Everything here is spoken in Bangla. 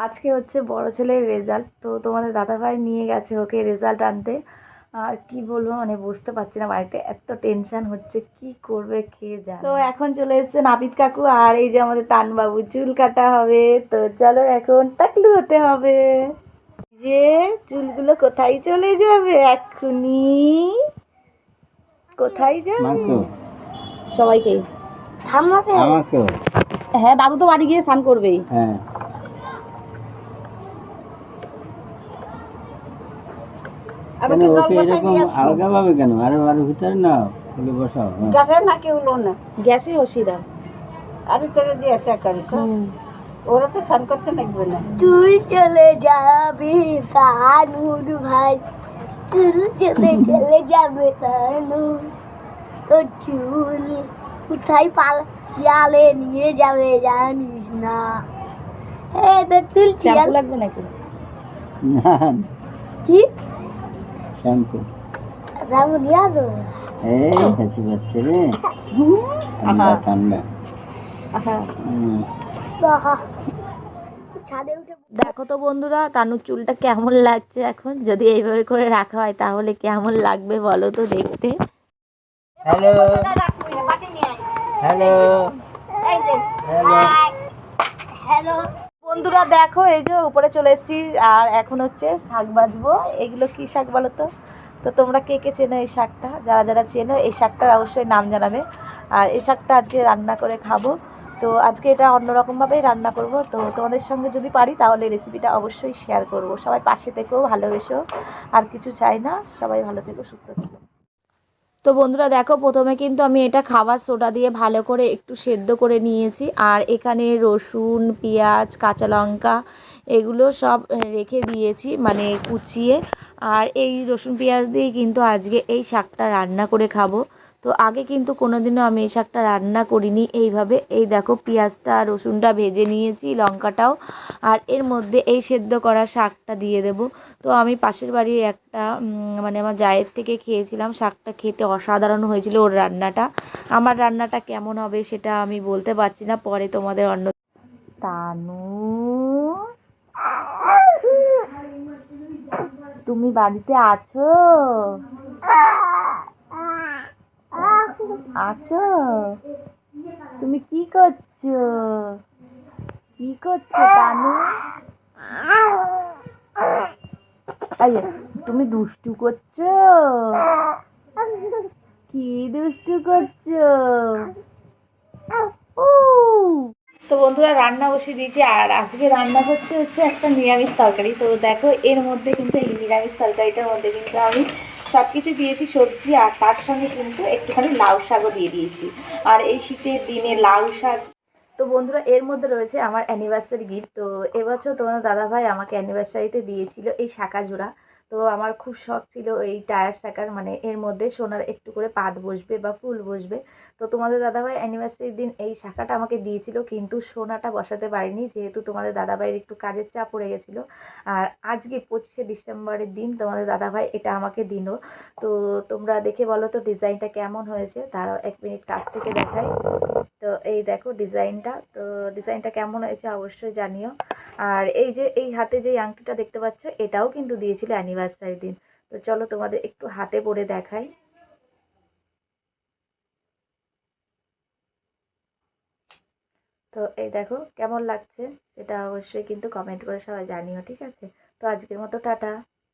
আজকে হচ্ছে বড় ছেলের রেজাল্ট, তো তোমাদের দাদাভাই নিয়ে গেছে ওকে রেজাল্ট আনতে। আর কি বলবো, মানে বুঝতে পারছি না, বাড়িতে এত টেনশন হচ্ছে, কি করবে কে জানে। তো এখন চলে এসেছে নাপিত কাকু, আর এই যে আমাদের তানবাবু, চুল কাটা হবে। তো চলো এখন টাকলু হতে হবে। যে চুলগুলো কোথায় চলে যাবে এক্ষুনি, কোথায় যাবে সবাইকে? আমাকেও। হ্যাঁ, দাদু তো বাড়ি গিয়ে স্নান করবেই। হ্যাঁ, কেন ওকে এরকম আলগা ভাবে কেন? আরো আরো ভিতরে না খুলে বসাও। গ্যাসে না কেউ না, গ্যাসে বসিয়ে দাও। আর ভিতরে দিয়ে আসা করে ওরা তো স্নান করতে লাগবে না। তুই চলে যাবি তানুর ভাই, চুল চলে চলে যাবে তানুর, তোর চুল কোথায় শিয়ালে নিয়ে যাবে জানিস না। তোর চুল শ্যাম্পু লাগবে নাকি? না, কি শ্যাম্পু রামু দিয়া দো। এই হাসি পাচ্ছে রে, ঠান্ডা ঠান্ডা। দেখো তো বন্ধুরা, তানুর চুলটা কেমন লাগছে এখন। যদি এইভাবে করে রাখা হয় তাহলে কেমন লাগবে বলো তো দেখতে। হ্যালো হ্যালো হ্যালো বন্ধুরা, দেখো এই যে উপরে চলে এসেছি, আর এখন হচ্ছে শাক বাজবো। এগুলো কি শাক বলো তো? তো তোমরা কে কে চেনো এই শাকটা? যারা যারা চেনো এই শাকটার অবশ্যই নাম জানাবে। আর এই শাকটা আজকে রান্না করে খাবো। তো আজকে এটা অন্যরকমভাবেই রান্না করব। তো তোমাদের সঙ্গে যদি পারি তাহলে রেসিপিটা অবশ্যই শেয়ার করব। সবাই পাশে থেকেও, ভালোবেসো। আর কিছু চাই না, সবাই ভালো থেকো, সুস্থ থেকো। তো বন্ধুরা দেখো, প্রথমে কিন্তু আমি এটা খাবার সোডা দিয়ে ভালো করে একটু সেদ্ধ করে নিয়েছি। আর এখানে রসুন, পেঁয়াজ, কাঁচা লঙ্কা এগুলো সব রেখে দিয়েছি, মানে কুচিয়ে। আর এই রসুন পেঁয়াজ দিয়ে কিন্তু আজকে এই শাকটা রান্না করে খাবো। তো আগে কিন্তু কোনোদিনও আমি এই শাকটা রান্না করিনি এইভাবে। এই দেখো, পেঁয়াজটা রসুনটা ভেজে নিয়েছি, লঙ্কাটাও। আর এর মধ্যে এই সেদ্ধ করা শাকটা দিয়ে দেব। তো আমি পাশের বাড়ির একটা মানে আমার জায়ের থেকে খেয়েছিলাম, শাকটা খেতে অসাধারণ হয়েছিল ওর রান্নাটা। আমার রান্নাটা কেমন হবে সেটা আমি বলতে পারছি না, পরে তোমাদের অন্য। তানু, তুমি বাড়িতে আছো? আছো? তুমি কি করছো? কি করছো তানু? তুমি দুষ্টু করছো? কি দুষ্টু করছো? তো বন্ধুরা, রান্না বসিয়ে দিয়েছি। আর আজকে রান্না হচ্ছে একটা নিরামিষ তরকারি। তো দেখো, এর মধ্যে কিন্তু এই নিরামিষ তরকারিটার মধ্যে কিন্তু আমি সব কিছু দিয়েছি, সবজি, আর তার সঙ্গে কিন্তু একটুখানি লাউ শাকও দিয়ে দিয়েছি। আর এই শীতের দিনে লাউ শাক। তো বন্ধুরা, এর মধ্যে রয়েছে আমার অ্যানিভার্সারি গিফট। তো এবছর তোমার দাদাভাই আমাকে অ্যানিভার্সারিতে দিয়েছিল এই শাঁখা জোড়া। তো আমার খুব শখ ছিল এই টায়ার শাঁখার, মানে এর মধ্যে সোনার একটু করে পাত বসবে বা ফুল বসবে। তো তোমাদের দাদাভাই অ্যানিভার্সারির দিন এই শাঁখাটা আমাকে দিয়েছিল, কিন্তু সোনাটা বসাতে পারিনি, যেহেতু তোমাদের দাদাভাইয়ের একটু কাজের চাপ পড়ে গেছিলো। আর আজকে 25শে ডিসেম্বরের দিন তোমাদের দাদাভাই এটা আমাকে দিল। তো তোমরা দেখে বলো তো ডিজাইনটা কেমন হয়েছে। দাঁড়াও 1 মিনিট কাছ থেকে দেখাই। তো এই দেখো ডিজাইনটা, তো ডিজাইনটা কেমন হয়েছে অবশ্যই জানিও। আর এই যে এই হাতে যে আংটিটা দেখতে পাচ্ছ, এটাও কিন্তু দিয়েছিল অ্যানিভার্সারির দিন। তো চলো তোমাদের একটু হাতে পরে দেখাই। তো এই দেখো কেমন লাগছে সেটা অবশ্যই কিন্তু কমেন্ট করে সবাই জানিও, ঠিক আছে? তো আজকের মতো টাটা।